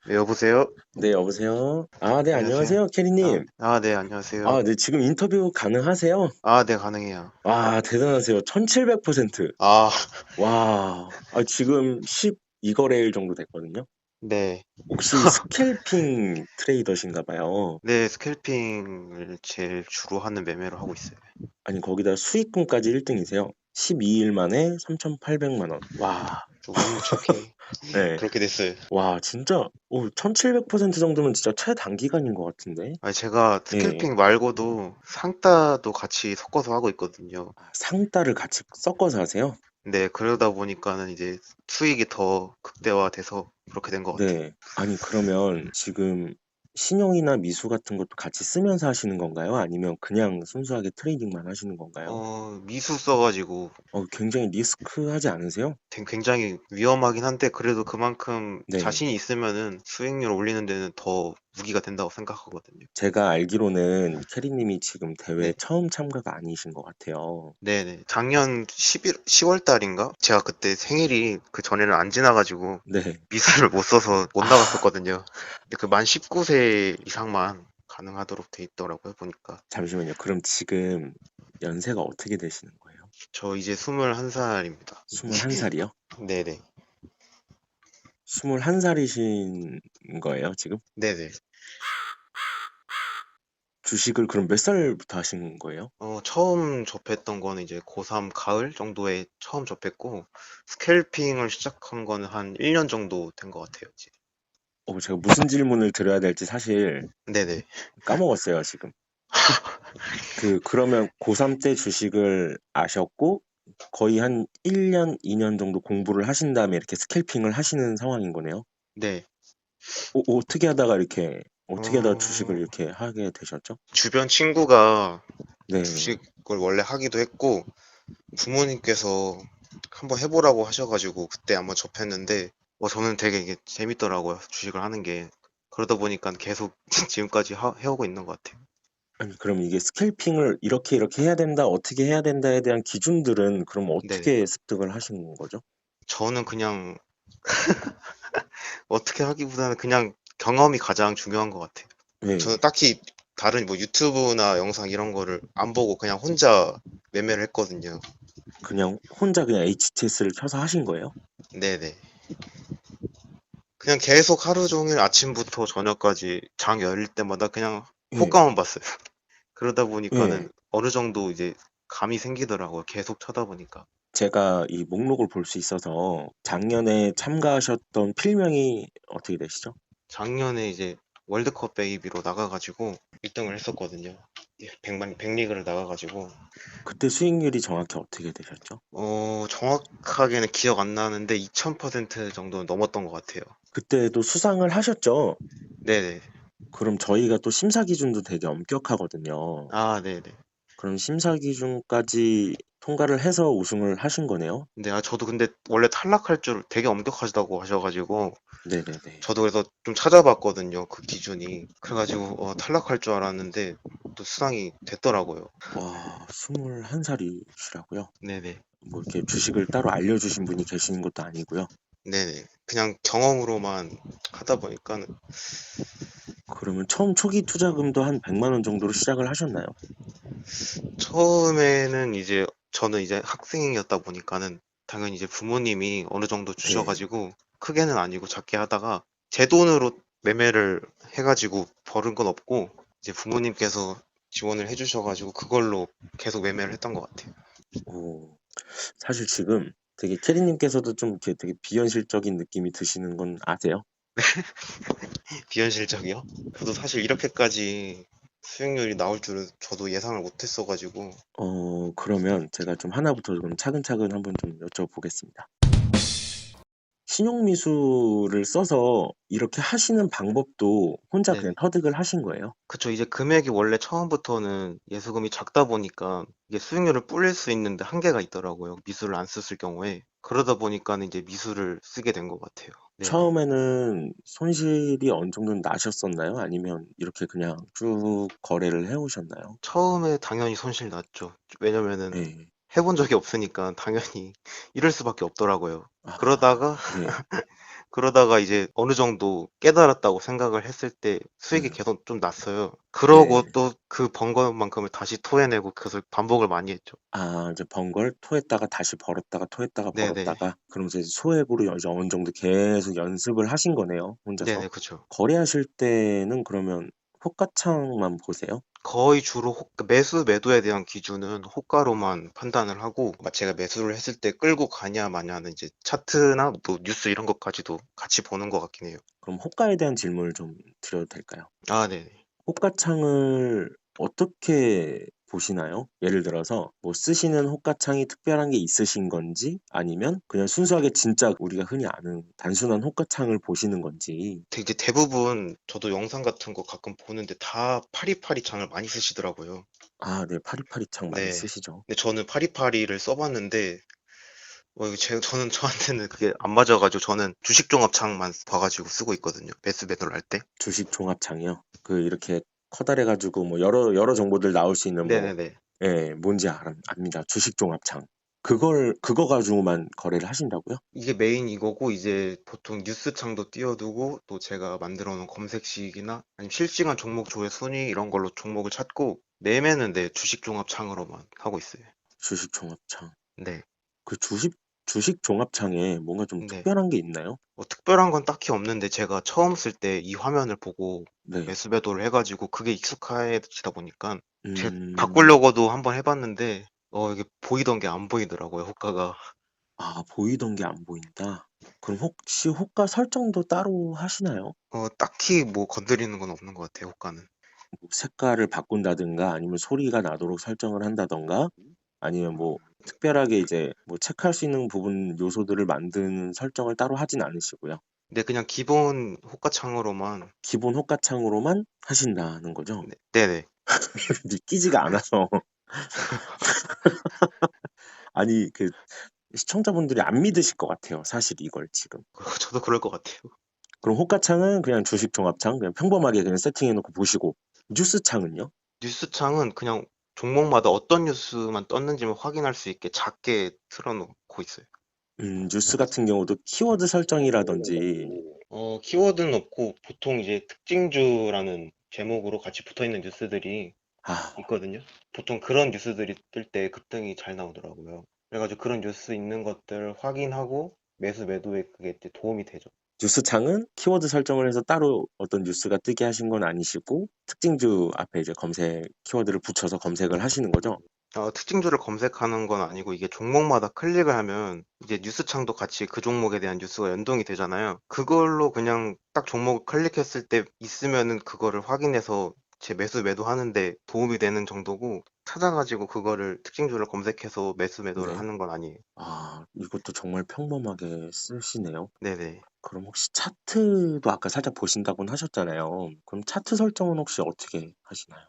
네, 여보세요? 네, 여보세요? 아, 네, 안녕하세요. 안녕하세요, 캐리님. 네, 안녕하세요. 네, 지금 인터뷰 가능하세요? 네, 가능해요. 와, 대단하세요. 1700%. 아, 와, 지금 12거래일 정도 됐거든요. 네. 혹시 스캘핑 트레이더신가 봐요. 네, 스캘핑을 제일 주로 하는 매매로 하고 있어요. 아니, 거기다 수익금까지 1등이세요. 12일 만에 3,800만 원. 와, 조금 운이 좋게 네. 그렇게 됐어요. 와, 진짜, 1700% 정도면 진짜 최단기간인 것 같은데. 제가 예. 스캘핑 말고도 상따도 같이 섞어서 하고 있거든요. 상따를 같이 섞어서 하세요? 네, 그러다 보니까는 이제 수익이 더 극대화돼서 그렇게 된 것 같아요. 네. 아니, 그러면 지금 신용이나 미수 같은 것도 같이 쓰면서 하시는 건가요? 아니면 그냥 순수하게 트레이딩만 하시는 건가요? 미수 써가지고 굉장히 리스크하지 않으세요? 굉장히 위험하긴 한데 그래도 그만큼 네. 자신이 있으면은 수익률 올리는 데는 더 무기가 된다고 생각하거든요. 제가 알기로는 캐리님이 지금 대회 네. 처음 참가가 아니신 것 같아요. 네네. 작년 10월 달인가? 제가 그때 생일이 그 전에는 안 지나가지고 네. 미수를 못 써서 못 아, 나갔었거든요. 근데 그 만 19세 이상만 가능하도록 돼 있더라고요, 보니까. 잠시만요. 그럼 지금 연세가 어떻게 되시는 거예요? 저 이제 21살입니다. 21살이요? 네네. 21살이신 거예요, 지금? 네네. 주식을 그럼 몇 살부터 하신 거예요? 처음 접했던 거는 이제 고3 가을 정도에 처음 접했고, 스캘핑을 시작한 거는 한 1년 정도 된 것 같아요, 이제. 제가 무슨 질문을 드려야 될지 사실 네네. 까먹었어요, 지금. 그러면 고3 때 주식을 아셨고, 거의 한 1년, 2년 정도 공부를 하신 다음에 이렇게 스캘핑을 하시는 상황인 거네요. 네. 어떻게 하다가 주식을 어, 이렇게 하게 되셨죠? 주변 친구가 네. 주식을 원래 하기도 했고, 부모님께서 한번 해보라고 하셔가지고, 그때 한번 접했는데, 저는 되게 이게 재밌더라고요, 주식을 하는 게. 그러다 보니까 계속 지금까지 해오고 있는 것 같아요. 아니, 그럼 이게 스캘핑을 이렇게 해야 된다, 어떻게 해야 된다에 대한 기준들은 그럼 네네. 어떻게 습득을 하신 거죠? 저는 그냥 어떻게 하기보다는 그냥 경험이 가장 중요한 것 같아요. 저는 네. 딱히 다른 뭐 유튜브나 영상 이런 거를 안 보고 그냥 혼자 매매를 했거든요. 그냥 혼자 그냥 HTS를 켜서 하신 거예요? 네네. 그냥 계속 하루 종일 아침부터 저녁까지 장 열릴 때마다 그냥 예, 호가만 봤어요. 그러다 보니까는 예. 어느 정도 이제 감이 생기더라고요. 계속 쳐다보니까. 제가 이 목록을 볼 수 있어서 작년에 참가하셨던 필명이 어떻게 되시죠? 작년에 이제 월드컵 베이비로 나가가지고 1등을 했었거든요. 백리그를 나가가지고 그때 수익률이 정확히 어떻게 되셨죠? 정확하게는 기억 안 나는데 2000% 정도는 넘었던 것 같아요. 그때도 수상을 하셨죠? 네네. 그럼 저희가 또 심사 기준도 되게 엄격하거든요. 네네. 그럼 심사 기준까지 통과를 해서 우승을 하신 거네요? 근데 저도 근데 원래 탈락할 줄 되게 엄격하시다고 하셔가지고 네네네. 저도 그래서 좀 찾아봤거든요. 그 기준이. 그래가지고 탈락할 줄 알았는데 또 수상이 됐더라고요. 와, 21살이시라고요? 네네. 뭐 이렇게 주식을 따로 알려주신 분이 계시는 것도 아니고요. 네네. 그냥 경험으로만 하다 보니까 그러면 처음 초기 투자금도 한 100만 원 정도로 시작을 하셨나요? 처음에는 이제 저는 이제 학생이었다 보니까는 당연히 이제 부모님이 어느 정도 네. 주셔가지고 크게는 아니고 작게 하다가 제 돈으로 매매를 해가지고 벌은 건 없고 이제 부모님께서 지원을 해주셔가지고 그걸로 계속 매매를 했던 것 같아요. 오, 사실 지금 되게 캐리님께서도 좀 이렇게 되게 비현실적인 느낌이 드시는 건 아세요? 비현실적이요? 저도 사실 이렇게까지 수익률이 나올 줄은 저도 예상을 못했어가지고 그러면 제가 좀 하나부터 좀 차근차근 한번 좀 여쭤보겠습니다. 신용미수를 써서 이렇게 하시는 방법도 혼자 그냥 네네. 터득을 하신 거예요? 그쵸. 이제 금액이 원래 처음부터는 예수금이 작다 보니까 이게 수익률을 불릴 수 있는데 한계가 있더라고요. 미수를 안 썼을 경우에. 그러다 보니까는 이제 미수를 쓰게 된 것 같아요. 네네. 처음에는 손실이 어느 정도는 나셨었나요? 아니면 이렇게 그냥 쭉 거래를 해 오셨나요? 처음에 당연히 손실 났죠. 왜냐면은 예. 해본 적이 없으니까 당연히 이럴 수밖에 없더라고요. 아, 그러다가 네. 그러다가 이제 어느 정도 깨달았다고 생각을 했을 때 수익이 네. 계속 좀 났어요. 네. 그러고 또 그 번 것만큼을 다시 토해내고 계속 반복을 많이 했죠. 아, 이제 번 걸 토했다가 다시 벌었다가 토했다가 네네. 벌었다가 그러면서 이제 소액으로 이제 어느 정도 계속 연습을 하신 거네요, 혼자서. 네네, 그쵸. 거래하실 때는 그러면 호가창만 보세요? 거의 주로 매수 매도에 대한 기준은 호가로만 판단을 하고 제가 매수를 했을 때 끌고 가냐 마냐는 이제 차트나 뭐 뉴스 이런 것까지도 같이 보는 것 같긴 해요. 그럼 호가에 대한 질문을 좀 드려도 될까요? 아, 네네. 호가창을 어떻게 보시나요? 예를 들어서 뭐 쓰시는 호가창이 특별한 게 있으신 건지 아니면 그냥 순수하게 진짜 우리가 흔히 아는 단순한 호가창을 보시는 건지. 이제 대부분 저도 영상 같은 거 가끔 보는데 다 파리파리 창을 많이 쓰시더라고요. 아, 네. 파리파리 창 많이 네. 쓰시죠. 근데 저는 파리파리를 써봤는데 이거 저는 저한테는 그게 안 맞아가지고 저는 주식 종합창만 봐가지고 쓰고 있거든요. 매수 매도를 할 때. 주식 종합창이요. 그 이렇게 커다래 가지고 뭐 여러 정보들 나올 수 있는 뭐 네네네. 예, 뭔지 압니다. 주식 종합창. 그거 가지고만 거래를 하신다고요? 이게 메인 이거고 이제 보통 뉴스 창도 띄워두고 또 제가 만들어 놓은 검색식이나 아니면 실시간 종목 조회 순위 이런 걸로 종목을 찾고 매매는 네, 주식 종합창으로만 하고 있어요. 주식 종합창. 네. 그 주식 종합창에 뭔가 좀 네. 특별한 게 있나요? 뭐 특별한 건 딱히 없는데 제가 처음 쓸 때 이 화면을 보고 네. 매수 매도를 해가지고 그게 익숙해지다 보니까 제가 음. 바꾸려고도 한번 해봤는데 이게 보이던 게 안 보이더라고요, 호가가. 아, 보이던 게 안 보인다. 그럼 혹시 호가 설정도 따로 하시나요? 딱히 뭐 건드리는 건 없는 것 같아요, 호가는. 뭐 색깔을 바꾼다든가 아니면 소리가 나도록 설정을 한다든가 아니면 뭐 특별하게 이제 뭐 체크할 수 있는 부분 요소들을 만드는 설정을 따로 하진 않으시고요. 근데 그냥 기본 호가창으로만. 기본 호가창으로만 하신다는 거죠. 네, 네네. 믿기지가 않아서. 아니, 그 시청자분들이 안 믿으실 것 같아요. 사실 이걸 지금. 저도 그럴 것 같아요. 그럼 호가창은 그냥 주식 종합창 그냥 평범하게 그냥 세팅해 놓고 보시고 뉴스창은요? 뉴스창은 그냥 종목마다 어떤 뉴스만 떴는지만 확인할 수 있게 작게 틀어놓고 있어요. 뉴스 같은 경우도 키워드 설정이라든지 키워드는 없고 보통 이제 특징주라는 제목으로 같이 붙어 있는 뉴스들이 아, 있거든요. 보통 그런 뉴스들이 뜰 때 급등이 잘 나오더라고요. 그래가지고 그런 뉴스 있는 것들 확인하고 매수 매도에 그게 이제 도움이 되죠. 뉴스창은 키워드 설정을 해서 따로 어떤 뉴스가 뜨게 하신 건 아니시고 특징주 앞에 이제 검색 키워드를 붙여서 검색을 하시는 거죠? 특징주를 검색하는 건 아니고 이게 종목마다 클릭을 하면 이제 뉴스창도 같이 그 종목에 대한 뉴스가 연동이 되잖아요. 그걸로 그냥 딱 종목을 클릭했을 때 있으면은 그거를 확인해서 제 매수 매도하는데 도움이 되는 정도고 찾아가지고 그거를 특징주를 검색해서 매수 매도를 네. 하는 건 아니에요. 아, 이것도 정말 평범하게 쓰시네요. 네네. 그럼 혹시 차트도 아까 살짝 보신다고는 하셨잖아요. 그럼 차트 설정은 혹시 어떻게 하시나요?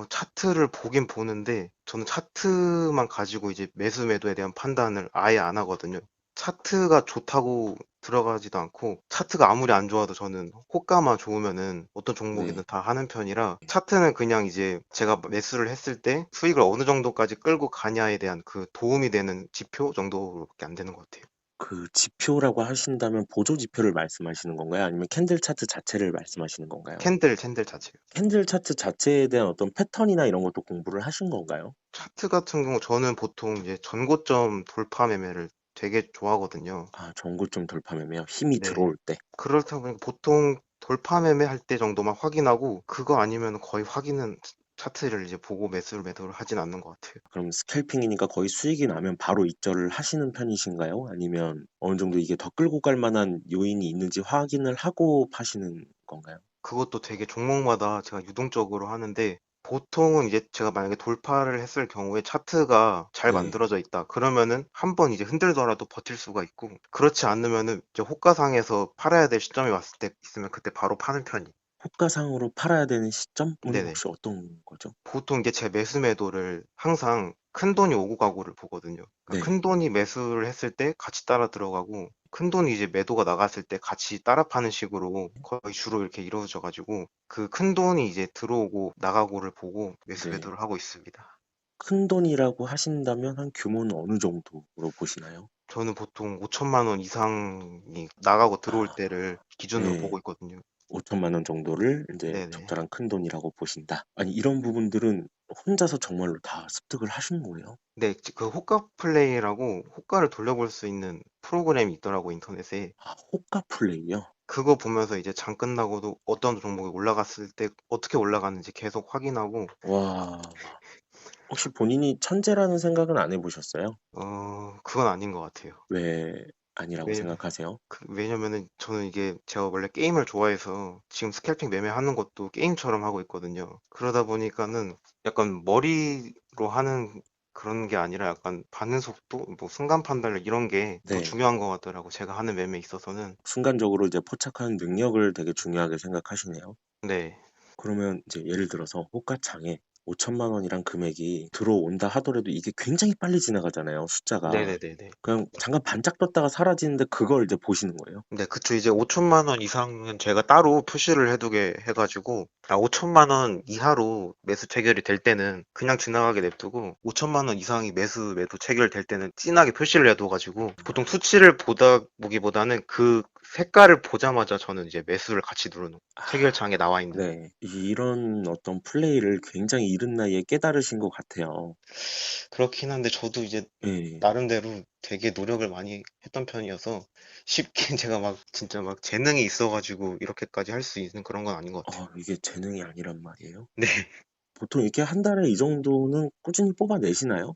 차트를 보긴 보는데 저는 차트만 가지고 이제 매수 매도에 대한 판단을 아예 안 하거든요. 차트가 좋다고 들어가지도 않고 차트가 아무리 안 좋아도 저는 호가만 좋으면은 어떤 네. 종목이든 다 하는 편이라 차트는 그냥 이제 제가 매수를 했을 때 수익을 어느 정도까지 끌고 가냐에 대한 그 도움이 되는 지표 정도밖에 안 되는 것 같아요. 그 지표라고 하신다면 보조 지표를 말씀하시는 건가요? 아니면 캔들 차트 자체를 말씀하시는 건가요? 캔들 자체요. 캔들 차트 자체에 대한 어떤 패턴이나 이런 것도 공부를 하신 건가요? 차트 같은 경우 저는 보통 이제 전고점 돌파 매매를 되게 좋아하거든요. 아, 전고점 돌파 매매요. 힘이 네. 들어올 때. 그렇다 보니까 보통 돌파 매매할 때 정도만 확인하고 그거 아니면 거의 확인은 차트를 이제 보고 매도를 하진 않는 것 같아요. 그럼 스캘핑이니까 거의 수익이 나면 바로 입절을 하시는 편이신가요? 아니면 어느 정도 이게 더 끌고 갈 만한 요인이 있는지 확인을 하고 파시는 건가요? 그것도 되게 종목마다 제가 유동적으로 하는데 보통은 이제 제가 만약에 돌파를 했을 경우에 차트가 잘 네. 만들어져 있다. 그러면은 한 번 이제 흔들더라도 버틸 수가 있고 그렇지 않으면은 이제 호가상에서 팔아야 될 시점이 왔을 때 있으면 그때 바로 파는 편이. 호가상으로 팔아야 되는 시점은 네네. 혹시 어떤 거죠? 보통 이제 제 매수 매도를 항상 큰돈이 오고 가고를 보거든요. 그러니까 네. 큰돈이 매수를 했을 때 같이 따라 들어가고 큰돈이 이제 매도가 나갔을 때 같이 따라 파는 식으로 거의 주로 이렇게 이루어져 가지고 그 큰돈이 이제 들어오고 나가고를 보고 매수 네. 매도를 하고 있습니다. 큰돈이라고 하신다면 한 규모는 어느 정도로 보시나요? 저는 보통 5천만 원 이상이 나가고 들어올 아, 때를 기준으로 네. 보고 있거든요. 5천만 원 정도를 이제 네네. 적절한 큰 돈이라고 보신다. 아니, 이런 부분들은 혼자서 정말로 다 습득을 하신 거예요? 네, 그 호가 플레이라고 호가를 돌려볼 수 있는 프로그램이 있더라고, 인터넷에. 아, 호가 플레이요? 그거 보면서 이제 장 끝나고도 어떤 종목이 올라갔을 때 어떻게 올라가는지 계속 확인하고, 와, 혹시 본인이 천재라는 생각은 안 해보셨어요? 그건 아닌 것 같아요. 왜 아니라고 왜, 생각하세요? 왜냐면은 저는 이게 제가 원래 게임을 좋아해서 지금 스캘핑 매매하는 것도 게임처럼 하고 있거든요. 그러다 보니까는 약간 머리로 하는 그런 게 아니라 약간 반응 속도, 뭐 순간 판단력 이런 게 더 네. 중요한 것 같더라고. 제가 하는 매매에 있어서는. 순간적으로 이제 포착하는 능력을 되게 중요하게 생각하시네요. 네, 그러면 이제 예를 들어서 호가창에 5천만 원이란 금액이 들어온다 하더라도 이게 굉장히 빨리 지나가잖아요, 숫자가. 네네네네. 그냥 잠깐 반짝 떴다가 사라지는데 그걸 이제 보시는 거예요. 네, 그쵸. 이제 5천만 원 이상은 제가 따로 표시를 해두게 해가지고, 5천만 원 이하로 매수 체결이 될 때는 그냥 지나가게 냅두고, 5천만 원 이상이 매도 체결될 때는 진하게 표시를 해둬가지고, 보통 수치를 보기보다는 그 색깔을 보자마자 저는 이제 매수를 같이 누르는, 아, 체결창에 나와 있는. 네. 이런 어떤 플레이를 굉장히 이른 나이에 깨달으신 것 같아요. 그렇긴 한데 저도 이제 예. 나름대로 되게 노력을 많이 했던 편이어서 쉽게 제가 막 진짜 막 재능이 있어가지고 이렇게까지 할 수 있는 그런 건 아닌 것 같아요. 이게 재능이 아니란 말이에요. 네. 보통 이렇게 한 달에 이 정도는 꾸준히 뽑아내시나요?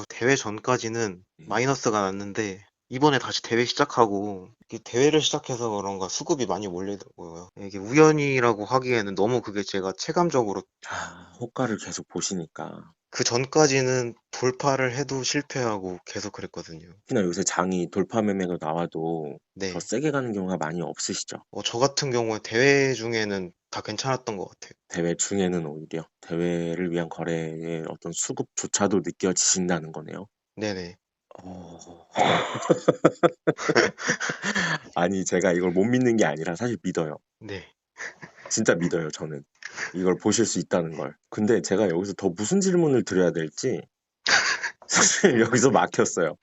대회 전까지는 예. 마이너스가 났는데 이번에 다시 대회 시작하고 이게 대회를 시작해서 그런가 수급이 많이 몰리더라고요. 이게 우연이라고 하기에는 너무 그게 제가 체감적으로 아, 호가를 계속 보시니까. 그 전까지는 돌파를 해도 실패하고 계속 그랬거든요. 특히나 요새 장이 돌파 매매가 나와도 더 네. 세게 가는 경우가 많이 없으시죠? 저 같은 경우에 대회 중에는 다 괜찮았던 것 같아요. 대회 중에는 오히려 대회를 위한 거래의 어떤 수급조차도 느껴지신다는 거네요. 네네. 어... 아니, 제가 이걸 못 믿는 게 아니라 사실 믿어요. 네. 진짜 믿어요, 저는. 이걸 보실 수 있다는 걸. 근데 제가 여기서 더 무슨 질문을 드려야 될지 사실 여기서 막혔어요.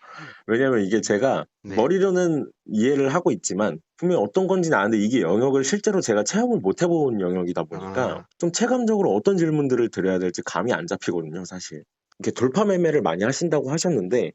왜냐면 이게 제가 네. 머리로는 이해를 하고 있지만 분명히 어떤 건지는 아는데 이게 영역을 실제로 제가 체험을 못 해본 영역이다 보니까 아, 좀 체감적으로 어떤 질문들을 드려야 될지 감이 안 잡히거든요, 사실. 이렇게 돌파 매매를 많이 하신다고 하셨는데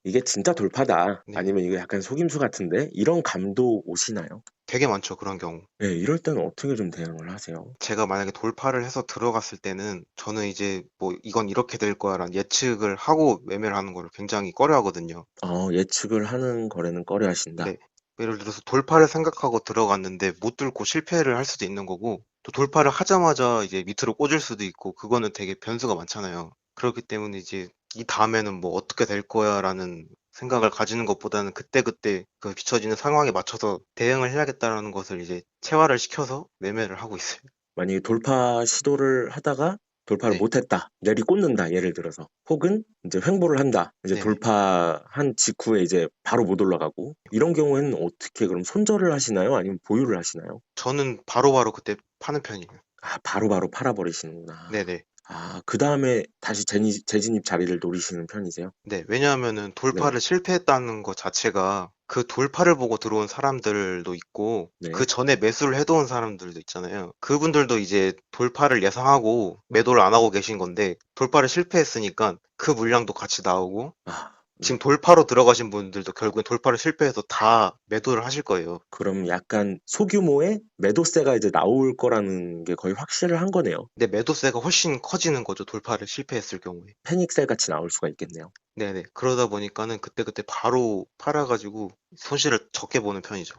이게 진짜 돌파다. 네. 아니면 이거 약간 속임수 같은데 이런 감도 오시나요? 되게 많죠, 그런 경우. 네, 이럴 때는 어떻게 좀 대응을 하세요? 제가 만약에 돌파를 해서 들어갔을 때는 저는 이제 뭐 이건 이렇게 될 거야라는 예측을 하고 매매를 하는 거를 굉장히 꺼려 하거든요. 예측을 하는 거래는 꺼려 하신다. 네. 예를 들어서 돌파를 생각하고 들어갔는데 못 뚫고 실패를 할 수도 있는 거고, 또 돌파를 하자마자 이제 밑으로 꽂을 수도 있고, 그거는 되게 변수가 많잖아요. 그렇기 때문에 이제 이 다음에는 뭐 어떻게 될 거야라는 생각을 가지는 것보다는 그때그때 그 비춰지는 상황에 맞춰서 대응을 해야겠다라는 것을 이제 체화를 시켜서 매매를 하고 있어요. 만약에 돌파 시도를 하다가 돌파를 네. 못했다. 내리꽂는다. 예를 들어서. 혹은 이제 횡보를 한다. 이제 네네. 돌파한 직후에 이제 바로 못 올라가고. 이런 경우에는 어떻게 그럼 손절을 하시나요? 아니면 보유를 하시나요? 저는 바로바로 그때 파는 편이에요. 아, 바로바로 팔아버리시는구나. 네네. 아, 그 다음에 다시 재진입 자리를 노리시는 편이세요? 네, 왜냐하면은 네, 돌파를 실패했다는 것 자체가 그 돌파를 보고 들어온 사람들도 있고 그 네. 전에 매수를 해놓은 사람들도 있잖아요. 그분들도 이제 돌파를 예상하고 매도를 안 하고 계신 건데 돌파를 실패했으니까 그 물량도 같이 나오고 아, 지금 네. 돌파로 들어가신 분들도 결국엔 돌파를 실패해서 다 매도를 하실 거예요. 그럼 약간 소규모의 매도세가 이제 나올 거라는 게 거의 확실을 한 거네요. 근데 매도세가 훨씬 커지는 거죠. 돌파를 실패했을 경우에. 패닉셀 같이 나올 수가 있겠네요. 네네. 그러다 보니까는 그때그때 바로 팔아가지고 손실을 적게 보는 편이죠.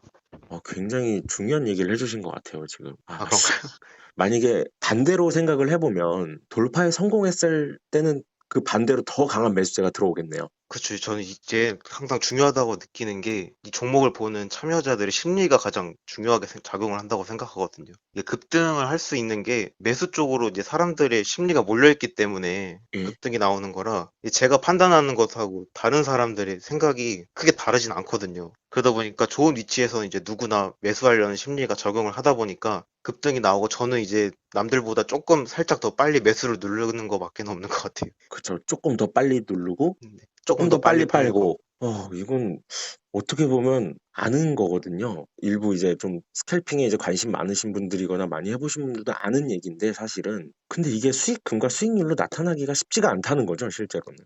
굉장히 중요한 얘기를 해주신 것 같아요, 지금. 아, 그런가요? 만약에 반대로 생각을 해보면 돌파에 성공했을 때는 그 반대로 더 강한 매수세가 들어오겠네요. 그쵸. 저는 이제 항상 중요하다고 느끼는 게 이 종목을 보는 참여자들의 심리가 가장 중요하게 작용을 한다고 생각하거든요. 이게 급등을 할 수 있는 게 매수 쪽으로 이제 사람들의 심리가 몰려있기 때문에 예. 급등이 나오는 거라 제가 판단하는 것하고 다른 사람들의 생각이 크게 다르진 않거든요. 그러다 보니까 좋은 위치에서는 이제 누구나 매수하려는 심리가 적용을 하다 보니까 급등이 나오고 저는 이제 남들보다 조금 살짝 더 빨리 매수를 누르는 거밖에 없는 것 같아요. 그쵸. 조금 더 빨리 누르고 조금 조금 더 더 빨리 빨리 팔고. 빨고 이건 어떻게 보면 아는 거거든요. 일부 이제 좀 스캘핑에 이제 관심 많으신 분들이거나 많이 해보신 분들도 아는 얘기인데 사실은 근데 이게 수익금과 수익률로 나타나기가 쉽지가 않다는 거죠, 실제로는.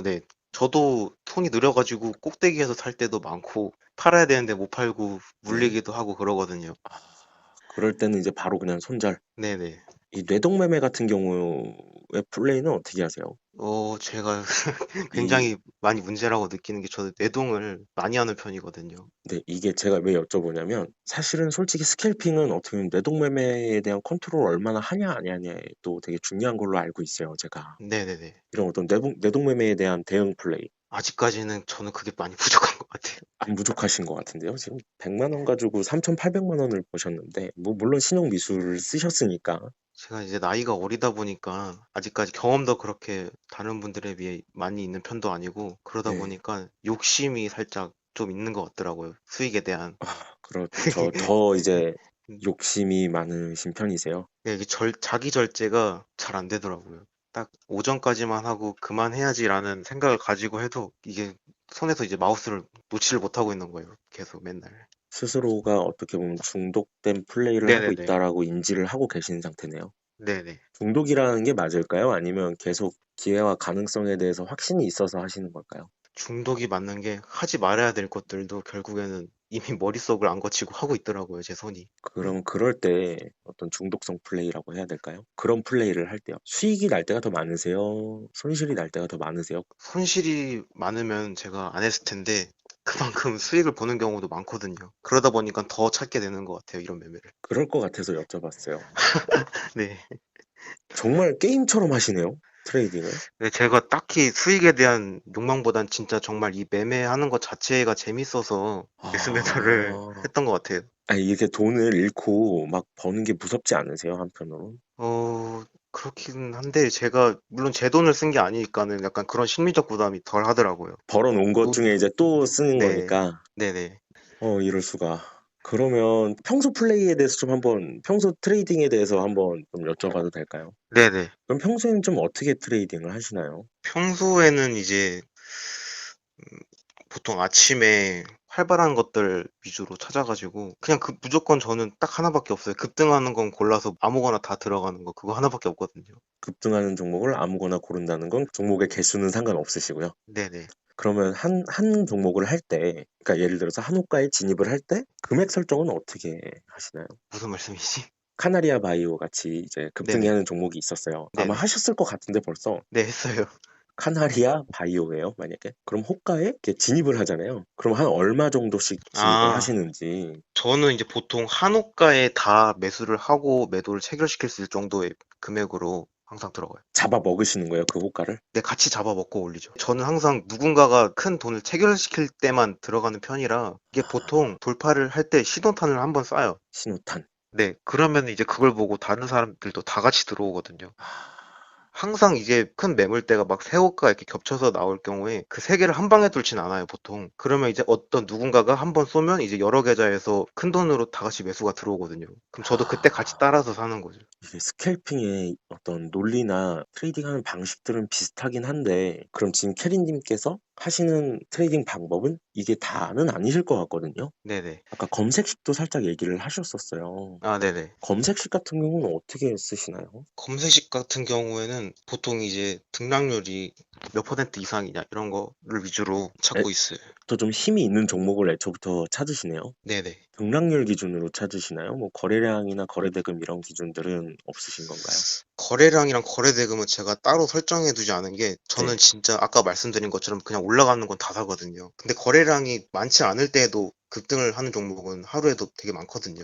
네. 저도 손이 느려가지고 꼭대기에서 살 때도 많고 팔아야 되는데 못 팔고 네. 물리기도 하고 그러거든요. 그럴 때는 이제 바로 그냥 손절. 네네. 이 뇌동매매 같은 경우의 플레이는 어떻게 하세요? 제가 이 굉장히 많이 문제라고 느끼는 게 저는 내동을 많이 하는 편이거든요. 네, 이게 제가 왜 여쭤보냐면 사실은 솔직히 스캘핑은 어떻게 보면 뇌동매매에 대한 컨트롤 얼마나 하냐 안 하냐에 또 되게 중요한 걸로 알고 있어요, 제가. 네네네. 이런 어떤 뇌동매매에 대한 대응 플레이 아직까지는 저는 그게 많이 부족한 것 같아요. 안 부족하신 것 같은데요. 지금 100만 원 가지고 3,800만 원을 버셨는데 뭐 물론 신용 미수를 쓰셨으니까 제가 이제 나이가 어리다 보니까 아직까지 경험도 그렇게 다른 분들에 비해 많이 있는 편도 아니고 그러다 네. 보니까 욕심이 살짝 좀 있는 것 같더라고요. 수익에 대한. 그렇죠. 더 이제 욕심이 많으신 편이세요. 네, 이게 자기 절제가 잘 안 되더라고요. 딱 오전까지만 하고 그만해야지라는 생각을 가지고 해도 이게 손에서 이제 마우스를 놓지를 못하고 있는 거예요. 계속 맨날. 스스로가 어떻게 보면 중독된 플레이를 하고 네네네. 있다라고 인지를 하고 계신 상태네요. 네네. 중독이라는 게 맞을까요? 아니면 계속 기회와 가능성에 대해서 확신이 있어서 하시는 걸까요? 중독이 맞는 게 하지 말아야 될 것들도 결국에는 이미 머릿속을 안 거치고 하고 있더라고요, 제 손이. 그럼 그럴 때 어떤 중독성 플레이라고 해야 될까요? 그런 플레이를 할 때요. 수익이 날 때가 더 많으세요? 손실이 날 때가 더 많으세요? 손실이 많으면 제가 안 했을 텐데 네. 그만큼 수익을 보는 경우도 많거든요. 그러다 보니까 더 찾게 되는 것 같아요, 이런 매매를. 그럴 것 같아서 여쭤봤어요. 네. 정말 게임처럼 하시네요. 트레이딩을. 네, 제가 딱히 수익에 대한 욕망보단 진짜 정말 이 매매하는 것 자체가 재밌어서 매수매도를 아, 했던 것 같아요. 아니, 이렇게 돈을 잃고 막 버는 게 무섭지 않으세요? 한편으로? 그렇긴 한데 제가 물론 제 돈을 쓴 게 아니니까는 약간 그런 심리적 부담이 덜 하더라고요. 벌어놓은 것 또, 중에 이제 또 쓰는 네, 거니까. 네네. 이럴 수가. 그러면 평소 플레이에 대해서 좀 한번, 평소 트레이딩에 대해서 한번 좀 여쭤봐도 될까요? 네네. 그럼 평소에는 좀 어떻게 트레이딩을 하시나요? 평소에는 이제 보통 아침에 활발한 것들 위주로 찾아가지고 그냥 무조건 저는 딱 하나밖에 없어요. 급등하는 건 골라서 아무거나 다 들어가는 거 그거 하나밖에 없거든요. 급등하는 종목을 아무거나 고른다는 건 종목의 개수는 상관없으시고요. 네네. 그러면 한 종목을 할 때, 그러니까 예를 들어서 한 호가에 진입을 할 때 금액 설정은 어떻게 하시나요? 무슨 말씀이지? 카나리아 바이오 같이 이제 급등이 네네. 하는 종목이 있었어요. 아마 네네. 하셨을 것 같은데 벌써. 네, 했어요. 카나리아 바이오예요, 만약에. 그럼 호가에 이렇게 진입을 하잖아요. 그럼 한 얼마 정도씩 진입을 아, 하시는지. 저는 이제 보통 한호가에 다 매수를 하고 매도를 체결시킬 수 있을 정도의 금액으로 항상 들어가요. 잡아 먹으시는 거예요, 그 호가를? 네, 같이 잡아먹고 올리죠. 저는 항상 누군가가 큰 돈을 체결시킬 때만 들어가는 편이라 이게 보통 돌파를 할 때 신호탄을 한번 쏴요. 신호탄. 네, 그러면 이제 그걸 보고 다른 사람들도 다 같이 들어오거든요. 항상 이제 큰 매물대가 막 세 호가 이렇게 겹쳐서 나올 경우에 그 세 개를 한 방에 뚫진 않아요, 보통. 그러면 이제 어떤 누군가가 한 번 쏘면 이제 여러 계좌에서 큰 돈으로 다 같이 매수가 들어오거든요. 그럼 저도 그때 같이 따라서 사는 거죠. 이게 스캘핑의 어떤 논리나 트레이딩하는 방식들은 비슷하긴 한데, 그럼 지금 캐리님께서 하시는 트레이딩 방법은 이게 다는 아니실 것 같거든요. 네네. 아까 검색식도 살짝 얘기를 하셨었어요. 아, 네네. 검색식 같은 경우는 어떻게 쓰시나요? 검색식 같은 경우에는 보통 이제 등락률이 몇 퍼센트 이상이냐 이런 거를 위주로 찾고 있어요. 또 좀 힘이 있는 종목을 애초부터 찾으시네요. 네네. 등락률 기준으로 찾으시나요? 뭐 거래량이나 거래대금 이런 기준들은 없으신 건가요? 거래량이랑 거래대금은 제가 따로 설정해 두지 않은 게 저는 네. 진짜 아까 말씀드린 것처럼 그냥 올라가는 건 다 사거든요. 근데 거래량이 많지 않을 때에도 급등을 하는 종목은 하루에도 되게 많거든요.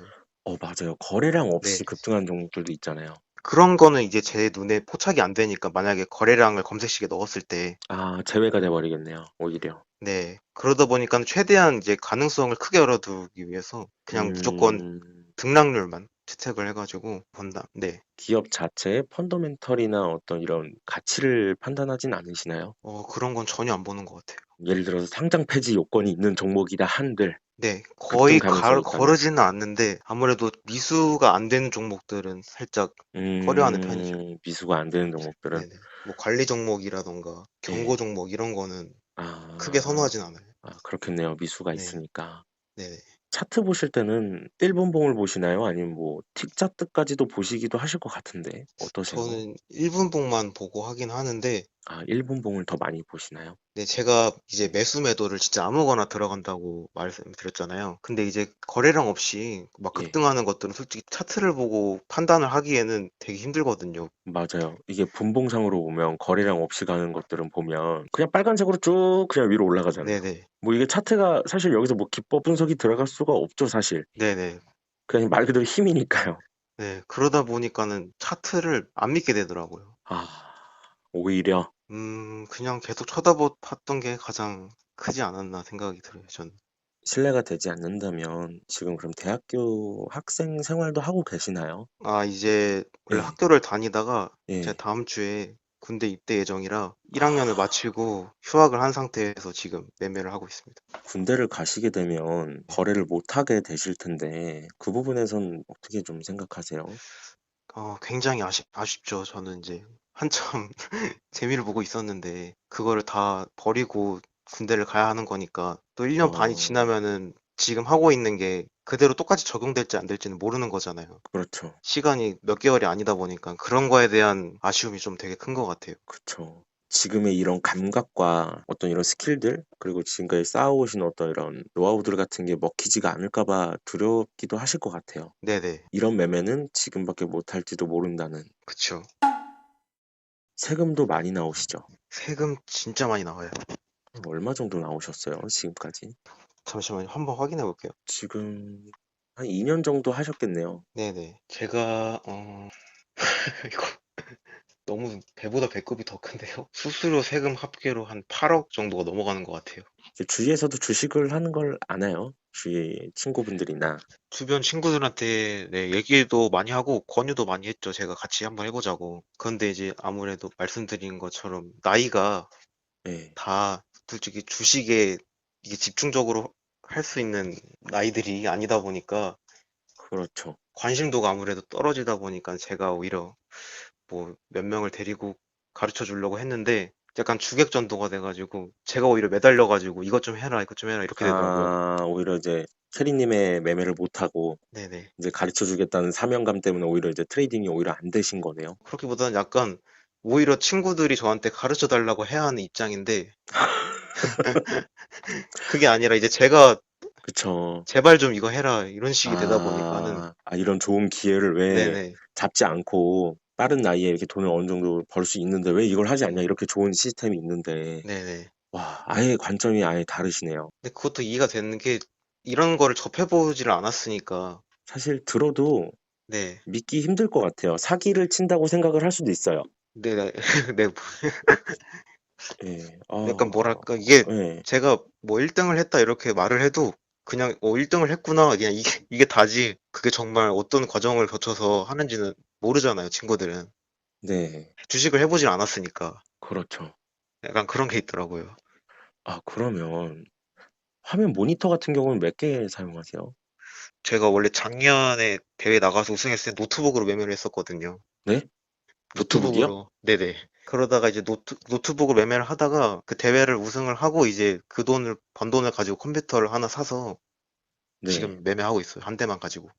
맞아요. 거래량 네. 없이 급등한 종목들도 있잖아요. 그런 거는 이제 제 눈에 포착이 안 되니까 만약에 거래량을 검색식에 넣었을 때 제외가 돼 버리겠네요, 오히려. 네. 그러다 보니까 최대한 이제 가능성을 크게 열어두기 위해서 그냥 무조건 음. 등락률만 채택을 해가지고 본다. 네. 기업 자체의 펀더멘털이나 어떤 이런 가치를 판단하진 않으시나요? 그런 건 전혀 안 보는 것 같아요. 예를 들어서 상장 폐지 요건이 있는 종목이다 한들 네, 거의 급등 가능성이 있다면. 거르지는 않는데 아무래도 미수가 안 되는 종목들은 살짝 꺼려하는 편이죠. 미수가 안 되는 종목들은. 네네. 뭐 관리 종목이라던가 경고 예. 종목 이런 거는 크게 아, 선호하진 않아요. 그렇겠네요. 미수가 네, 있으니까. 네네. 차트 보실 때는 1분봉을 보시나요? 아니면 뭐 T차트까지도 보시기도 하실 것 같은데 어떠세요? 저는 1분봉만 보고 하긴 하는데, 1분봉을 더 많이 보시나요? 네, 제가 이제 매수 매도를 진짜 아무거나 들어간다고 말씀드렸잖아요. 근데 이제 거래량 없이 막 예. 급등하는 것들은 솔직히 차트를 보고 판단을 하기에는 되게 힘들거든요. 맞아요. 이게 분봉상으로 보면 거래량 없이 가는 것들은 보면 그냥 빨간색으로 쭉 그냥 위로 올라가잖아요. 네네. 뭐 이게 차트가 사실 여기서 뭐 기법 분석이 들어갈 수가 없죠, 사실. 네네. 그냥 말 그대로 힘이니까요. 네, 그러다 보니까는 차트를 안 믿게 되더라고요. 아, 오히려 그냥 계속 쳐다봤던 게 가장 크지 않았나 생각이 들어요, 저는. 신뢰가 되지 않는다면 지금 그럼 대학교 학생 생활도 하고 계시나요? 아, 이제 원래 예, 학교를 다니다가 제가 예. 다음 주에 군대 입대 예정이라 아, 1학년을 마치고 휴학을 한 상태에서 지금 매매를 하고 있습니다. 군대를 가시게 되면 네. 거래를 못하게 되실 텐데 그 부분에선 어떻게 좀 생각하세요? 굉장히 아쉽죠. 저는 이제 한참 재미를 보고 있었는데 그거를 다 버리고 군대를 가야 하는 거니까 또 1년 반이 어, 지나면은 지금 하고 있는 게 그대로 똑같이 적용될지 안 될지는 모르는 거잖아요. 그렇죠. 시간이 몇 개월이 아니다 보니까 그런 거에 대한 아쉬움이 좀 되게 큰 것 같아요. 그쵸. 지금의 이런 감각과 어떤 이런 스킬들, 그리고 지금까지 쌓아오신 어떤 이런 노하우들 같은 게 먹히지가 않을까 봐 두렵기도 하실 것 같아요. 네네. 이런 매매는 지금밖에 못할지도 모른다는. 그쵸. 세금도 많이 나오시죠? 세금 진짜 많이 나와요. 얼마 정도 나오셨어요, 지금까지? 잠시만요. 한번 확인해 볼게요. 지금 한 2년 정도 하셨겠네요. 네네. 제가, 이거 너무 배보다 배꼽이 더 큰데요? 수수료 세금 합계로 한 8억 정도가 넘어가는 것 같아요. 이제 주위에서도 주식을 하는 걸 아나요? 주위 친구분들이나. 주변 친구들한테 네, 얘기도 많이 하고 권유도 많이 했죠. 제가 같이 한번 해보자고. 그런데 이제 아무래도 말씀드린 것처럼 나이가 예, 다 솔직히 주식에 이게 집중적으로 할 수 있는 나이들이 아니다 보니까 그렇죠. 관심도가 아무래도 떨어지다 보니까 제가 오히려 뭐 몇 명을 데리고 가르쳐 주려고 했는데 약간 주객전도가 돼가지고 제가 오히려 매달려가지고 이것 좀 해라, 이것 좀 해라 이렇게 되더라고요. 오히려 이제 캐리님의 매매를 못하고 네네. 이제 가르쳐 주겠다는 사명감 때문에 오히려 이제 트레이딩이 오히려 안 되신 거네요. 그렇기보다는 약간 오히려 친구들이 저한테 가르쳐 달라고 해야 하는 입장인데 그게 아니라 이제 제가 그쵸. 제발 좀 이거 해라 이런 식이 되다 보니까는 이런 좋은 기회를 왜 네네. 잡지 않고 빠른 나이에 이렇게 돈을 어느 정도 벌 수 있는데 왜 이걸 하지 않냐 네. 이렇게 좋은 시스템이 있는데 네네. 와, 아예 관점이 아예 다르시네요. 근데 그것도 이해가 되는 게 이런 거를 접해보지를 않았으니까 사실 들어도 네. 믿기 힘들 것 같아요. 사기를 친다고 생각을 할 수도 있어요. 네, 네, 예. 약간 뭐랄까, 이게 예. 제가 뭐 1등을 했다 이렇게 말을 해도 그냥 1등을 했구나. 그냥 이게 다지. 그게 정말 어떤 과정을 거쳐서 하는지는 모르잖아요, 친구들은. 네. 주식을 해보질 않았으니까. 그렇죠. 약간 그런 게 있더라고요. 그러면 화면 모니터 같은 경우는 몇 개 사용하세요? 제가 원래 작년에 대회 나가서 우승했을 때 노트북으로 매매를 했었거든요. 네? 노트북이요? 노트북으로. 네네. 그러다가 이제 노트북으로 매매를 하다가 그 대회를 우승을 하고 이제 그 번 돈을 가지고 컴퓨터를 하나 사서 네. 지금 매매하고 있어요. 한 대만 가지고.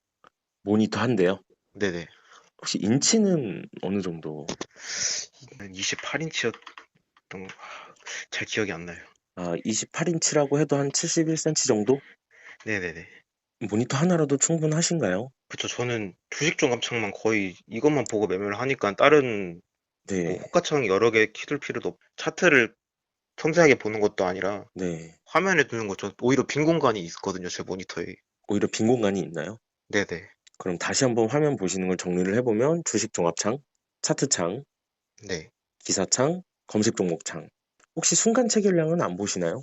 모니터 한 대요? 네네. 혹시 인치는 어느 정도? 28인치였던 잘 기억이 안 나요. 28인치라고 해도 한 71cm 정도? 네네네. 모니터 하나라도 충분하신가요? 그쵸. 저는 주식 종합창만 거의 이것만 보고 매매를 하니까 다른 뭐 네. 호가창 여러 개 키둘 필요도 차트를 섬세하게 보는 것도 아니라 네. 화면에 두는 것좀 오히려 빈 공간이 있거든요. 제 모니터에. 오히려 빈 공간이 있나요? 네네. 그럼 다시 한번 화면 보시는 걸 정리를 해보면 주식 종합창, 차트창, 네. 기사창, 검색 종목창. 혹시 순간 체결량은 안 보시나요?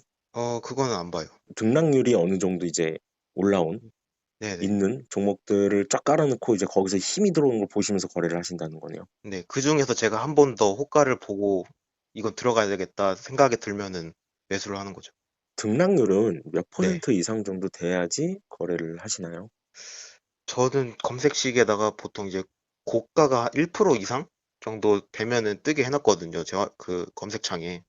그거는 안 봐요. 등락률이 어느 정도 이제 올라온 네네. 있는 종목들을 쫙 깔아놓고 이제 거기서 힘이 들어오는 걸 보시면서 거래를 하신다는 거네요. 네. 그중에서 제가 한 번 더 호가를 보고 이건 들어가야 되겠다 생각이 들면은 매수를 하는 거죠. 등락률은 몇 네. 퍼센트 이상 정도 돼야지 거래를 하시나요? 저는 검색식에다가 보통 이제 고가가 1% 이상 정도 되면은 뜨게 해놨거든요. 제가 그 검색창에.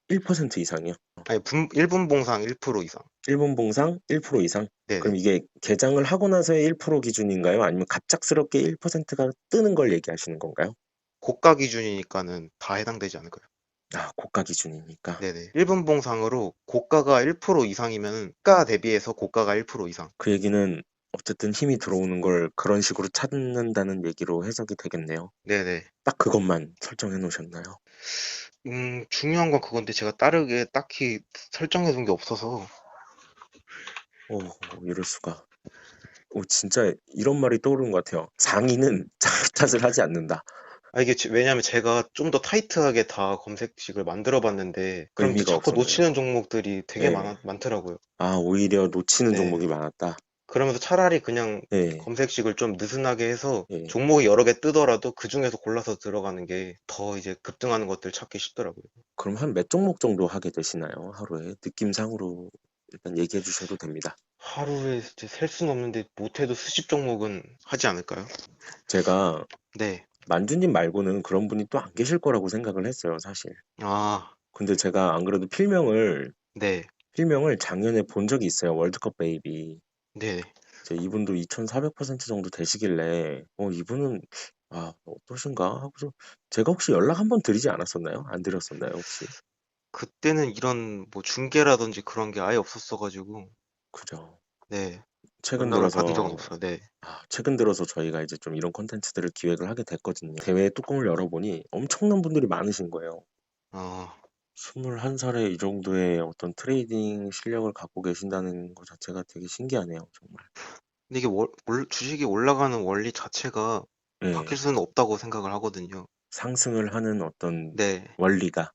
1% 이상이요? 아니, 1분 봉상 1% 이상. 1분 봉상 1% 이상? 그럼 네네. 이게 개장을 하고 나서의 1% 기준인가요? 아니면 갑작스럽게 1%가 뜨는 걸 얘기하시는 건가요? 고가 기준이니까는 다 해당되지 않을까요? 아, 고가 기준이니까. 네네. 1분 봉상으로 고가가 1% 이상이면 가 대비해서 고가가 1% 이상. 그 얘기는 어쨌든 힘이 들어오는 걸 그런 식으로 찾는다는 얘기로 해석이 되겠네요. 네네. 딱 그것만 설정해 놓으셨나요? 중요한 건 그건데 제가 다르게 딱히 설정해 둔 게 없어서. 오, 이럴 수가. 오, 진짜 이런 말이 떠오르는 것 같아요. 상인은 자기 탓을 하지 않는다. 아, 이게 왜냐면 제가 좀 더 타이트하게 다 검색식을 만들어 봤는데, 그럼 또 의미가 자꾸 없었나요? 놓치는 종목들이 되게 예. 많더라고요. 아, 오히려 놓치는 네. 종목이 많았다. 그러면서 차라리 그냥 예, 검색식을 좀 느슨하게 해서 예. 종목이 여러 개 뜨더라도 그 중에서 골라서 들어가는 게 더 이제 급등하는 것들 찾기 쉽더라고요. 그럼 한 몇 종목 정도 하게 되시나요? 하루에? 느낌상으로 일단 얘기해 주셔도 됩니다. 하루에 이제 셀 수는 없는데 못해도 수십 종목은 하지 않을까요? 제가 네. 만주님 말고는 그런 분이 또 안 계실 거라고 생각을 했어요, 사실. 아, 근데 제가 안 그래도 네. 필명을 작년에 본 적이 있어요. 월드컵 베이비. 네. 이제 이분도 2400% 정도 되시길래, 이분은, 아, 어떠신가? 하고서 제가 혹시 연락 한번 드리지 않았었나요? 안 드렸었나요, 혹시? 그때는 이런 뭐 중계라든지 그런 게 아예 없었어가지고, 그죠. 네. 최근 연락을 받은 적은 들어서 없어요. 네. 최근 들어서 저희가 이제 좀 이런 콘텐츠들을 기획을 하게 됐거든요. 대회 뚜껑을 열어보니 엄청난 분들이 많으신 거예요. 아, 21살에 이 정도의 어떤 트레이딩 실력을 갖고 계신다는 것 자체가 되게 신기하네요, 정말. 근데 이게 주식이 올라가는 원리 자체가 예, 바뀔 수는 없다고 생각을 하거든요. 상승을 하는 어떤 네. 원리가,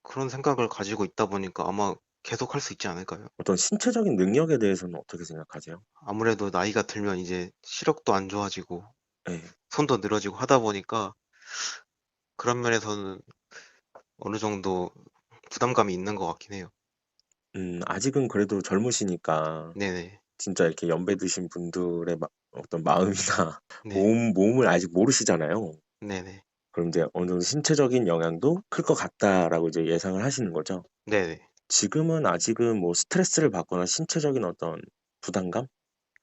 그런 생각을 가지고 있다 보니까 아마 계속 할 수 있지 않을까요? 어떤 신체적인 능력에 대해서는 어떻게 생각하세요? 아무래도 나이가 들면 이제 시력도 안 좋아지고 예, 손도 늘어지고 하다 보니까 그런 면에서는 어느 정도 부담감이 있는 것 같긴 해요. 아직은 그래도 젊으시니까 네네. 진짜 이렇게 연배 드신 분들의 어떤 마음이나 네. 몸을 아직 모르시잖아요. 네네. 그럼 이제 어느 정도 신체적인 영향도 클 것 같다라고 이제 예상을 하시는 거죠. 네네. 지금은 아직은 뭐 스트레스를 받거나 신체적인 어떤 부담감,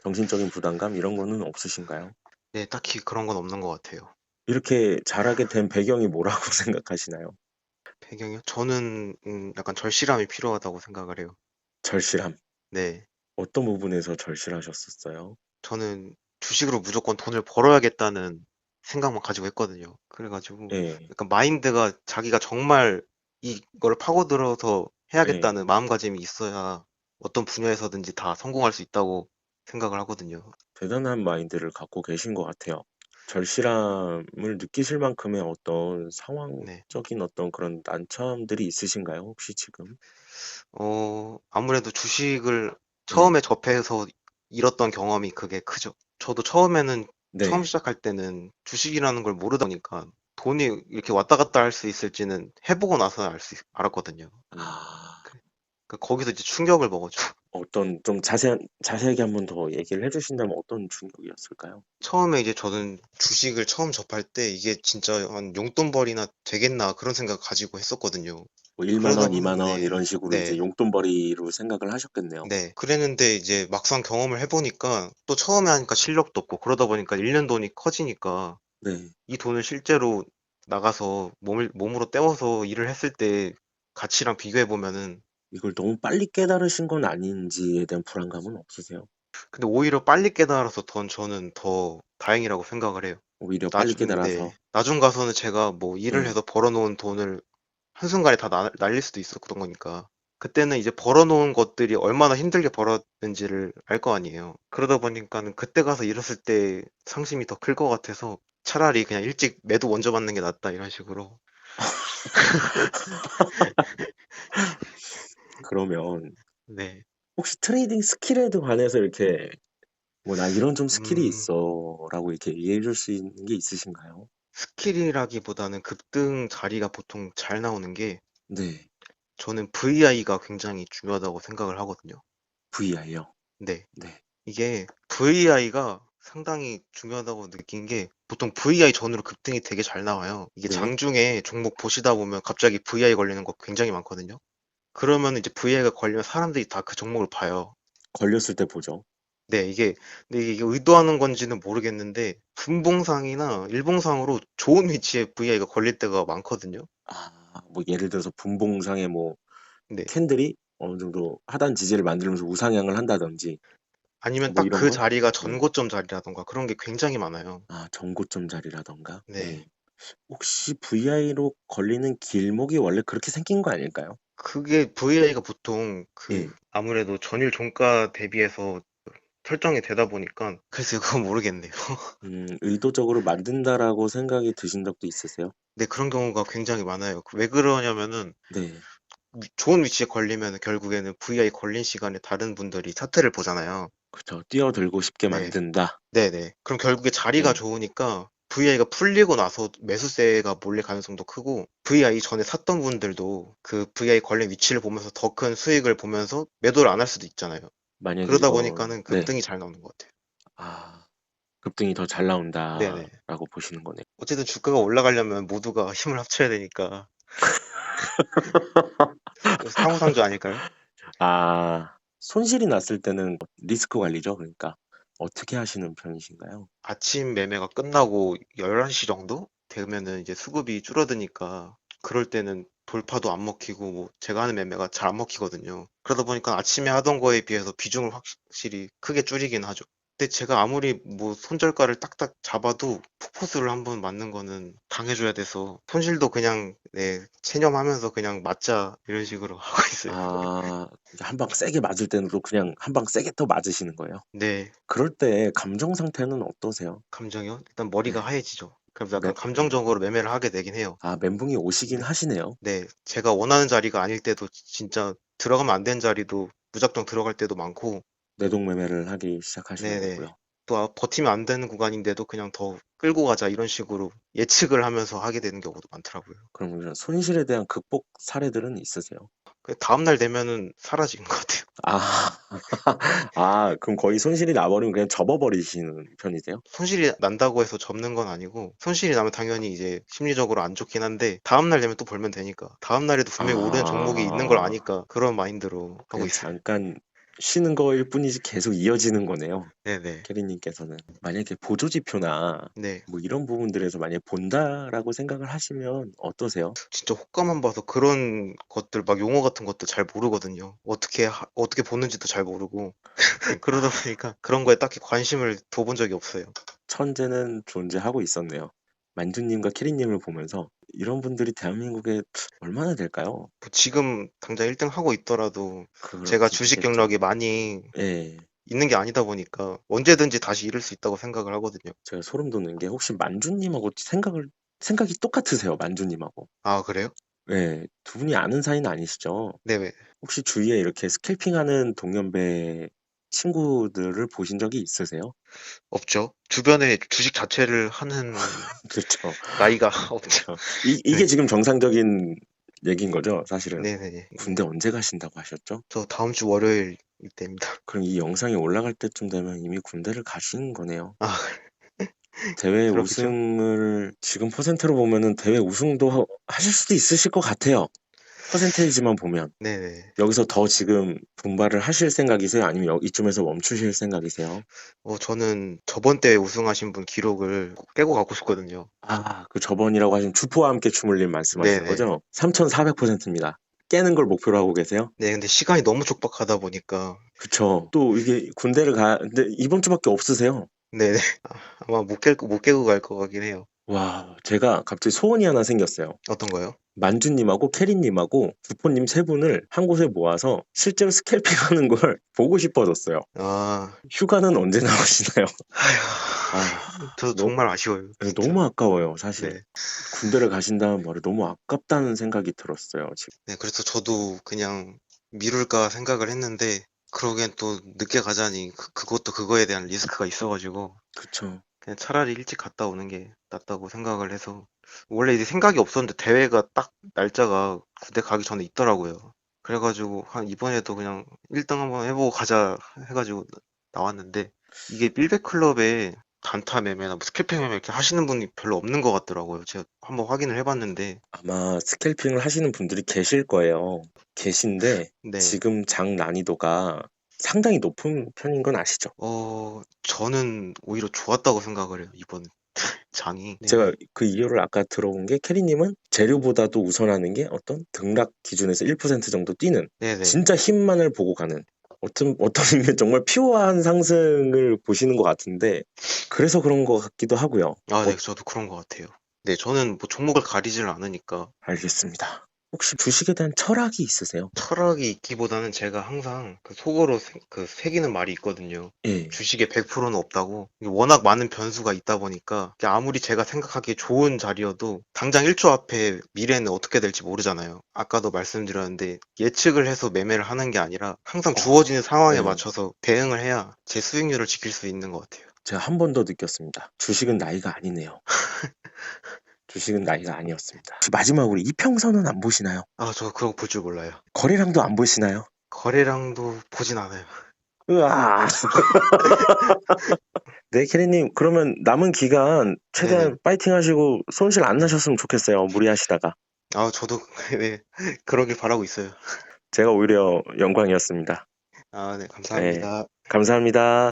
정신적인 부담감 이런 거는 없으신가요? 네, 딱히 그런 건 없는 것 같아요. 이렇게 잘하게 된 배경이 뭐라고 생각하시나요? 배경이요? 저는 약간 절실함이 필요하다고 생각을 해요. 절실함. 네. 어떤 부분에서 절실하셨었어요? 저는 주식으로 무조건 돈을 벌어야겠다는 생각만 가지고 했거든요. 그래가지고 예, 약간 마인드가 자기가 정말 이걸 파고들어서 예. 해야겠다는 마음가짐이 있어야 어떤 분야에서든지 다 성공할 수 있다고 생각을 하거든요. 대단한 마인드를 갖고 계신 것 같아요. 절실함을 느끼실 만큼의 어떤 네. 상황적인 어떤 그런 난처함들이 있으신가요? 혹시 지금? 아무래도 주식을 예. 처음에 접해서 잃었던 경험이 그게 크죠. 저도 처음에는 처음 네. 시작할 때는 주식이라는 걸 모르다 보니까 돈이 이렇게 왔다 갔다 할 수 있을지는 해보고 나서 알았거든요. 아, 거기서 이제 충격을 먹었죠. 어떤 좀 자세하게 한번 더 얘기를 해주신다면 어떤 충격이었을까요? 처음에 이제 저는 주식을 처음 접할 때 이게 진짜 한 용돈벌이나 되겠나 그런 생각 가지고 했었거든요. 뭐 1만 그러다 원, 보니 2만 원 네, 이런 식으로 이제 네, 용돈벌이로 생각을 하셨겠네요. 네. 그랬는데 이제 막상 경험을 해보니까 또 처음에 하니까 실력도 없고 그러다 보니까 잃는 돈이 커지니까 네. 이 돈을 실제로 나가서 몸으로 때워서 일을 했을 때 가치랑 비교해 보면은 이걸 너무 빨리 깨달으신 건 아닌지에 대한 불안감은 없으세요? 근데 오히려 빨리 깨달아서 저는 더 다행이라고 생각을 해요. 오히려 빨리 깨달아서. 네. 나중 가서는 제가 뭐 일을 예. 해서 벌어놓은 돈을 한순간에 다 날릴 수도 있었던 거니까. 그때는 이제 벌어놓은 것들이 얼마나 힘들게 벌었는지를 알 거 아니에요. 그러다 보니까는 그때 가서 잃었을 때 상심이 더 클 것 같아서 차라리 그냥 일찍 매도 먼저 받는 게 낫다 이런 식으로. 그러면 네. 혹시 트레이딩 스킬에 관해서 이렇게 뭐 나 이런 좀 스킬이 음, 있어라고 이렇게 얘기해 줄 수 있는 게 있으신가요? 스킬이라기보다는 급등 자리가 보통 잘 나오는 게 네. 저는 VI가 굉장히 중요하다고 생각을 하거든요. VI요. 네. 네. 이게 VI가 상당히 중요하다고 느낀 게 보통 VI 전후로 급등이 되게 잘 나와요. 이게 네. 장중에 종목 보시다 보면 갑자기 VI 걸리는 거 굉장히 많거든요. 그러면 이제 VI가 걸리면 사람들이 다 그 종목을 봐요. 걸렸을 때 보죠. 네, 근데 이게 의도하는 건지는 모르겠는데 분봉상이나 일봉상으로 좋은 위치에 VI가 걸릴 때가 많거든요. 뭐 예를 들어서 분봉상에 뭐 네. 캔들이 어느 정도 하단 지지를 만들면서 우상향을 한다든지 아니면 뭐 딱 이런 그 거? 자리가 네. 전고점 자리라던가 그런 게 굉장히 많아요. 정고점 자리라던가. 네. 네. 혹시 VI로 걸리는 길목이 원래 그렇게 생긴 거 아닐까요? 그게 VI가 보통 예. 아무래도 전일 종가 대비해서 설정이 되다 보니까 글쎄요, 그건 모르겠네요. 의도적으로 만든다라고 생각이 드신 적도 있으세요? 네, 그런 경우가 굉장히 많아요. 왜 그러냐면은 네. 좋은 위치에 걸리면 결국에는 VI 걸린 시간에 다른 분들이 차트를 보잖아요. 그쵸. 뛰어들고 싶게 네, 만든다. 네네. 그럼 결국에 자리가 네. 좋으니까 VI가 풀리고 나서 매수세가 몰릴 가능성도 크고 VI 전에 샀던 분들도 그 VI 걸린 위치를 보면서 더 큰 수익을 보면서 매도를 안 할 수도 있잖아요. 만약에 그러다 보니까는 네. 급등이 잘 나오는 것 같아요. 급등이 더 잘 네네. 나온다라고 보시는 거네요. 어쨌든 주가가 올라가려면 모두가 힘을 합쳐야 되니까 상호상조 아닐까요? 손실이 났을 때는 리스크 관리죠. 그러니까 어떻게 하시는 편이신가요? 아침 매매가 끝나고 11시 정도 되면은 이제 수급이 줄어드니까 그럴 때는 돌파도 안 먹히고 뭐 제가 하는 매매가 잘 안 먹히거든요. 그러다 보니까 아침에 하던 거에 비해서 비중을 확실히 크게 줄이긴 하죠. 근데 제가 아무리 뭐 손절가를 딱딱 잡아도 폭포수를 한번 맞는 거는 당해줘야 돼서 손실도 그냥 네, 체념하면서 그냥 맞자 이런 식으로 하고 있어요. 한 방 세게 맞을 때는 또 그냥 한 방 세게 더 맞으시는 거예요? 네, 그럴 때 감정 상태는 어떠세요? 감정이요? 일단 머리가 네. 하얘지죠. 그래서 네. 약간 감정적으로 매매를 하게 되긴 해요. 멘붕이 오시긴 네. 하시네요. 네, 제가 원하는 자리가 아닐 때도 진짜 들어가면 안 되는 자리도 무작정 들어갈 때도 많고, 내동 매매를 하기 시작하시는 네네. 거고요. 또 버티면 안 되는 구간인데도 그냥 더 끌고 가자 이런 식으로 예측을 하면서 하게 되는 경우도 많더라고요. 그럼 이런 손실에 대한 극복 사례들은 있으세요? 그 다음날 되면은 사라지는 것 같아요. 아. 그럼 거의 손실이 나버리면 그냥 접어버리시는 편이세요? 손실이 난다고 해서 접는 건 아니고, 손실이 나면 당연히 이제 심리적으로 안 좋긴 한데, 다음날 되면 또 벌면 되니까. 다음날에도 분명히 오르는 종목이 있는 걸 아. 아니까 그런 마인드로 하고 그냥 있어요. 잠깐 쉬는 거일 뿐이지 계속 이어지는 거네요. 네네. 캐리님께서는. 만약에 보조 지표나 네. 뭐 이런 부분들에서 만약에 본다라고 생각을 하시면 어떠세요? 진짜 호가만 봐서 그런 것들 막 용어 같은 것도 잘 모르거든요. 어떻게 보는지도 잘 모르고 그러다 아, 보니까 그런 거에 딱히 관심을 둬본 적이 없어요. 천재는 존재하고 있었네요. 만두님과 캐리님을 보면서 이런 분들이 대한민국에 얼마나 될까요? 뭐 지금 당장 1등 하고 있더라도 제가 그렇긴 주식 하겠죠. 경력이 많이 예. 있는 게 아니다 보니까 언제든지 다시 잃을 수 있다고 생각을 하거든요. 제가 소름 돋는 게 혹시 만두님하고 생각이 똑같으세요, 만두님하고. 아, 그래요? 예. 두 분이 아는 사이는 아니시죠? 네, 혹시 주위에 이렇게 스캘핑하는 동년배 친구들을 보신 적이 있으세요? 없죠. 주변에 주식 자체를 하는 그렇죠. 나이가 없죠. 그렇죠. 이게 네, 지금 정상적인 얘기인 거죠, 사실은. 네네. 군대 언제 가신다고 하셨죠? 저 다음 주 월요일 때입니다. 그럼 이 영상이 올라갈 때쯤 되면 이미 군대를 가신 거네요. 아, 대회 그렇겠죠? 우승을 지금 퍼센트로 보면은 대회 우승도 하실 수도 있으실 것 같아요. 퍼센테이지만 보면. 네네. 여기서 더 지금 분발을 하실 생각이세요? 아니면 이쯤에서 멈추실 생각이세요? 저는 저번 때 우승하신 분 기록을 꼭 깨고 가고 싶거든요. 그 저번이라고 하신 주포와 함께 춤을님 말씀하시는 네네. 거죠? 3,400%입니다. 깨는 걸 목표로 하고 계세요? 네, 근데 시간이 너무 촉박하다 보니까, 그쵸. 또 이게 군대를 근데 이번 주밖에 없으세요? 네네. 아마 못 깨고 갈 것 같긴 해요. 와, 제가 갑자기 소원이 하나 생겼어요. 어떤 거요? 만주님하고 캐리님하고 주포님 세 분을 한 곳에 모아서 실제로 스캘핑 하는 걸 보고 싶어졌어요. 아, 휴가는 언제 나오시나요? 저 너, 정말 아쉬워요, 진짜. 너무 아까워요, 사실. 네. 군대를 가신다는 말에 너무 아깝다는 생각이 들었어요, 지금. 네, 그래서 저도 그냥 미룰까 생각을 했는데, 그러기엔 또 늦게 가자니, 그것도 그거에 대한 리스크가 있어가지고, 그쵸. 그냥 차라리 일찍 갔다 오는 게 낫다고 생각을 해서 원래 이제 생각이 없었는데 대회가 딱 날짜가 군대 가기 전에 있더라고요. 그래가지고 한 이번에도 그냥 1등 한번 해보고 가자 해가지고 나왔는데 이게 빌베클럽에 단타 매매나 뭐 스캘핑 매매 이렇게 하시는 분이 별로 없는 것 같더라고요. 제가 한번 확인을 해봤는데 아마 스캘핑을 하시는 분들이 계실 거예요. 계신데 네. 지금 장 난이도가 상당히 높은 편인 건 아시죠? 저는 오히려 좋았다고 생각을 해요. 이번 장이. 제가 네네. 그 이유를 아까 들어본 게 캐리님은 재료보다도 우선하는 게 어떤 등락 기준에서 1% 정도 뛰는 네네. 진짜 힘만을 보고 가는 어떤 의미에 정말 피오한 상승을 보시는 것 같은데 그래서 그런 것 같기도 하고요. 아, 네. 저도 그런 것 같아요. 네. 저는 뭐 종목을 가리지를 않으니까 알겠습니다. 혹시 주식에 대한 철학이 있으세요? 철학이 있기보다는 제가 항상 그 속어로 새기는 말이 있거든요. 예. 주식에 100%는 없다고. 이게 워낙 많은 변수가 있다 보니까 이게 아무리 제가 생각하기에 좋은 자리여도 당장 1초 앞에 미래는 어떻게 될지 모르잖아요. 아까도 말씀드렸는데 예측을 해서 매매를 하는 게 아니라 항상 주어지는 상황에 네. 맞춰서 대응을 해야 제 수익률을 지킬 수 있는 것 같아요. 제가 한 번 더 느꼈습니다. 주식은 나이가 아니네요. 주식은 나이가 아니었습니다. 혹시 마지막으로 이평선은 안 보시나요? 아, 저 그거 볼 줄 몰라요. 거래량도 안 보시나요? 거래량도 보진 않아요. 으아. 네, 캐리님, 그러면 남은 기간 네네. 최대한 파이팅 하시고 손실 안 나셨으면 좋겠어요. 무리하시다가. 아, 저도 네, 그러길 바라고 있어요. 제가 오히려 영광이었습니다. 아, 네, 네, 감사합니다. 감사합니다.